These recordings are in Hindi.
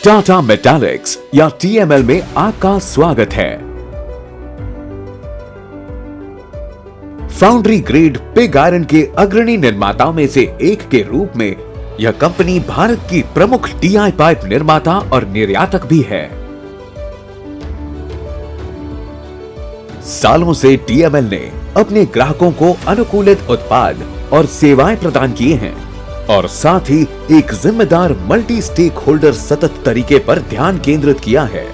टाटा मेटालिक्स या टीएमएल में आपका स्वागत है। फाउंड्री ग्रेड पिग आयरन के अग्रणी निर्माताओं में से एक के रूप में यह कंपनी भारत की प्रमुख डीआई पाइप निर्माता और निर्यातक भी है। सालों से टीएमएल ने अपने ग्राहकों को अनुकूलित उत्पाद और सेवाएं प्रदान किए हैं और साथ ही एक जिम्मेदार मल्टी स्टेक होल्डर सतत तरीके पर ध्यान केंद्रित किया है।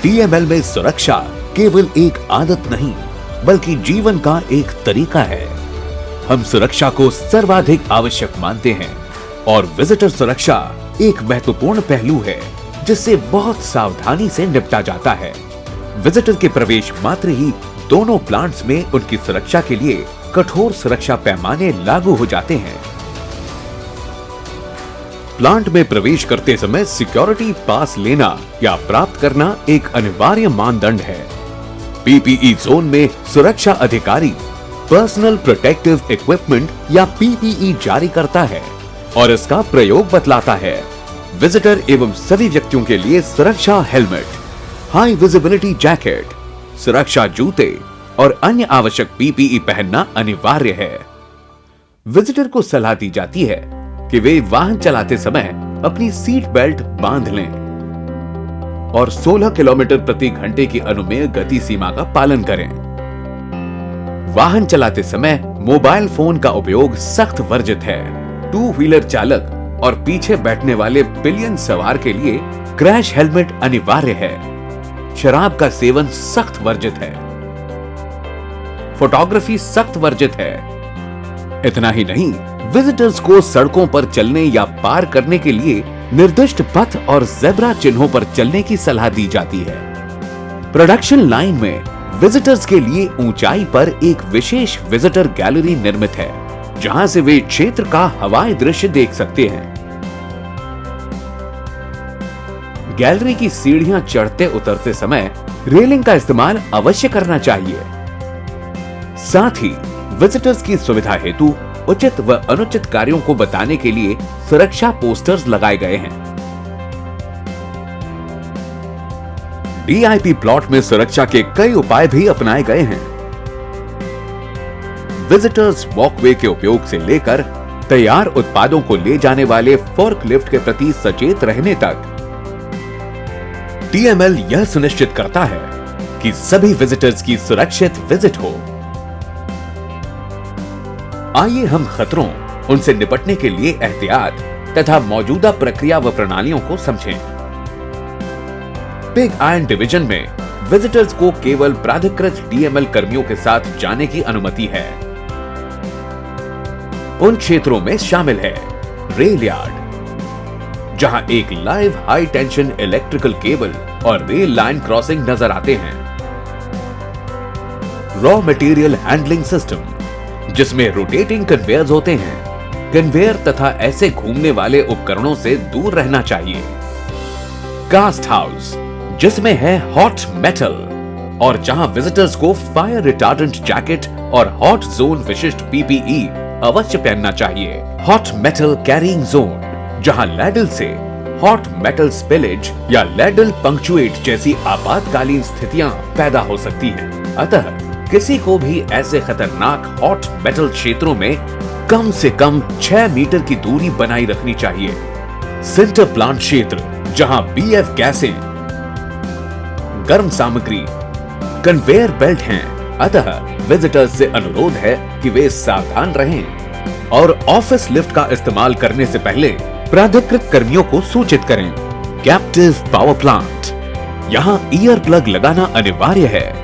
टीएमएल में सुरक्षा केवल एक आदत नहीं बल्कि जीवन का एक तरीका है। हम सुरक्षा को सर्वाधिक आवश्यक मानते हैं और विजिटर सुरक्षा एक महत्वपूर्ण पहलू है जिससे बहुत सावधानी से निपटा जाता है। विजिटर के प्रवेश मात्र ही दोनों प्लांट्स में उनकी सुरक्षा के लिए कठोर सुरक्षा पैमाने लागू हो जाते हैं। प्लांट में प्रवेश करते समय सिक्योरिटी पास लेना या प्राप्त करना एक अनिवार्य मानदंड है। पीपीई जोन में सुरक्षा अधिकारी पर्सनल प्रोटेक्टिव इक्विपमेंट या पीपीई जारी करता है और इसका प्रयोग बतलाता है। विजिटर एवं सभी व्यक्तियों के लिए सुरक्षा हेलमेट, हाई विजिबिलिटी जैकेट, सुरक्षा जूते और अन्य आवश्यक पीपीई पहनना अनिवार्य है। विजिटर को सलाह दी जाती है कि वे वाहन चलाते समय अपनी सीट बेल्ट बांध लें और 16 किलोमीटर प्रति घंटे की अनुमेय गति सीमा का पालन करें। वाहन चलाते समय मोबाइल फोन का उपयोग सख्त वर्जित है। टू व्हीलर चालक और पीछे बैठने वाले पिलियन सवार के लिए क्रैश हेलमेट अनिवार्य है। शराब का सेवन सख्त वर्जित है। फोटोग्राफी सख्त वर्जित है। इतना ही नहीं, विजिटर्स को सड़कों पर चलने या पार करने के लिए निर्दिष्ट पथ और जेब्रा चिन्हों पर चलने की सलाह दी जाती है। प्रोडक्शन लाइन में विजिटर्स के लिए ऊंचाई पर एक विशेष विजिटर गैलरी निर्मित है जहां से वे क्षेत्र का हवाई दृश्य देख सकते हैं। गैलरी की सीढ़ियां चढ़ते उतरते समय रेलिंग का इस्तेमाल अवश्य करना चाहिए। साथ ही विजिटर्स की सुविधा हेतु उचित व अनुचित कार्यों को बताने के लिए सुरक्षा पोस्टर्स लगाए गए हैं। डीआईपी प्लॉट में सुरक्षा के कई उपाय भी अपनाए गए हैं। विजिटर्स वॉकवे के उपयोग से लेकर तैयार उत्पादों को ले जाने वाले फोर्कलिफ्ट के प्रति सचेत रहने तक टीएमएल यह सुनिश्चित करता है कि सभी विजिटर्स की सुरक्षित विजिट हो। आइए हम खतरों, उनसे निपटने के लिए एहतियात तथा मौजूदा प्रक्रिया व प्रणालियों को समझें। पिग आयरन डिवीजन में विजिटर्स को केवल प्राधिकृत टीएमएल कर्मियों के साथ जाने की अनुमति है। उन क्षेत्रों में शामिल है रेल यार्ड, जहां एक live high tension electrical cable और रेल लाइन क्रॉसिंग नजर आते हैं। रॉ मटेरियल हैंडलिंग सिस्टम, जिसमें रोटेटिंग कन्वेयर्स होते हैं। कन्वेयर तथा ऐसे घूमने वाले उपकरणों से दूर रहना चाहिए। कास्ट हाउस, जिसमें है हॉट मेटल और जहां विजिटर्स को फायर रिटार्डेंट जैकेट और हॉट जोन विशिष्ट पीपीई अवश्य पहनना चाहिए। हॉट मेटल कैरिंग जोन, जहां लैडल से हॉट मेटल स्पिलेज या लैडल पंक्चुएट जैसी आपातकालीन स्थितियां पैदा हो सकती हैं। अतः किसी को भी ऐसे खतरनाक हॉट मेटल क्षेत्रों में कम से कम 6 मीटर की दूरी बनाई रखनी चाहिए। सिंटर प्लांट क्षेत्र, जहां बीएफ गैसें, गर्म सामग्री, कन्वेयर बेल्ट हैं, अतः विजिटर्स से अनुरोध है कि वे सावधान रहें और ऑफिस लिफ्ट का इस्तेमाल करने से पहले प्राधिकृत कर्मियों को सूचित करें। कैप्टिव पावर प्लांट, यहां ईयर प्लग लगाना अनिवार्य है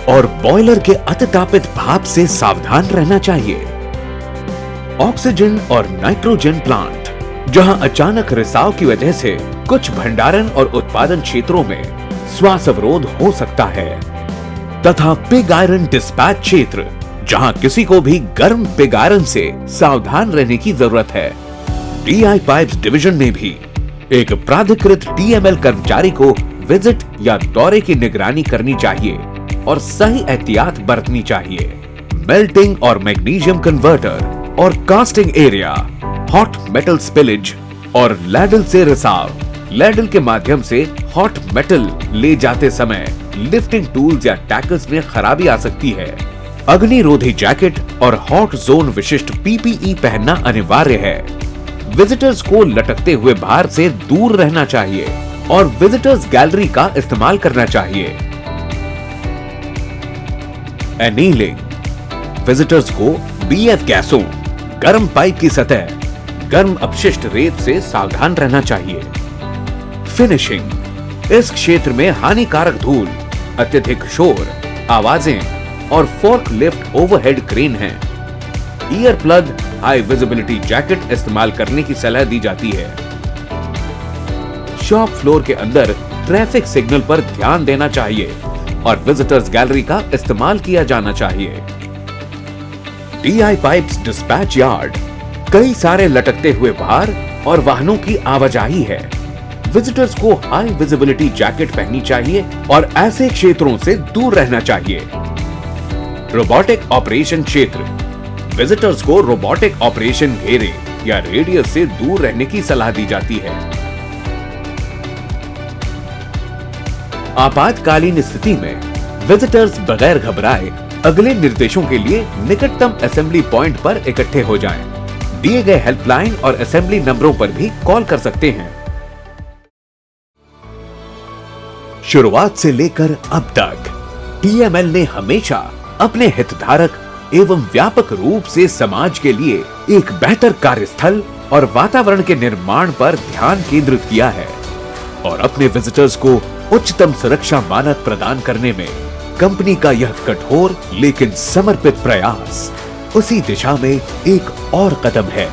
और बॉयलर के अतितापित भाप से सावधान रहना चाहिए। ऑक्सीजन और नाइट्रोजन प्लांट, जहां अचानक रिसाव की वजह से कुछ भंडारण और उत्पादन क्षेत्रों में श्वास अवरोध हो सकता है, तथा पिग आयरन डिस्पैच क्षेत्र, जहां किसी को भी गर्म पिग आयरन से सावधान रहने की जरूरत है। डीआई पाइप्स डिवीजन में भी एक प्राधिकृत टीएमएल कर्मचारी को विजिट या दौरे की निगरानी करनी चाहिए और सही एहतियात बरतनी चाहिए। मेल्टिंग और मैग्नीशियम कन्वर्टर और casting area, hot metal spillage और लैडल से रिसाव। लैडल के माध्यम से हॉट मेटल ले जाते समय लिफ्टिंग टूल्स या टैकल्स में खराबी आ सकती है। अग्निरोधी जैकेट और हॉट जोन विशिष्ट पीपीई पहनना अनिवार्य है। विजिटर्स को लटकते हुए भार से दूर रहना चाहिए और विजिटर्स गैलरी का इस्तेमाल करना चाहिए। एनीलिंग, विजिटर्स को बीएफ गैसों, गर्म पाइप की सतह, गर्म अपशिष्ट रेत से सावधान रहना चाहिए। फिनिशिंग, इस क्षेत्र में हानिकारक धूल, अत्यधिक शोर, आवाजें और फोर्क लिफ्ट ओवरहेड क्रेन हैं। Ear plug, high visibility jacket इस्तेमाल करने की सलाह दी जाती है। शॉप फ्लोर के अंदर ट्रैफिक सिग्नल पर ध्यान देना चाहिए और विजिटर्स गैलरी का इस्तेमाल किया जाना चाहिए। डीआई पाइप्स डिस्पैच यार्ड, कई सारे लटकते हुए भार और वाहनों की आवाजाही है। विजिटर्स को हाई विजिबिलिटी जैकेट पहननी चाहिए और ऐसे क्षेत्रों से दूर रहना चाहिए। रोबोटिक ऑपरेशन क्षेत्र, विजिटर्स को रोबोटिक ऑपरेशन घेरे या रेडियस से दूर रहने की सलाह दी जाती है। आपातकालीन स्थिति में विजिटर्स बगैर घबराए अगले निर्देशों के लिए निकटतम असेंबली पॉइंट पर इकट्ठे हो जाएं। दिए गए हेल्पलाइन और असेंबली नंबरों पर भी कॉल कर सकते हैं। शुरुआत से लेकर अब तक टीएमएल ने हमेशा अपने हितधारक एवं व्यापक रूप से समाज के लिए एक बेहतर कार्यस्थल और वातावरण के निर्माण पर ध्यान केंद्रित किया है और अपने विजिटर्स को उच्चतम सुरक्षा मानक प्रदान करने में कंपनी का यह कठोर लेकिन समर्पित प्रयास उसी दिशा में एक और कदम है।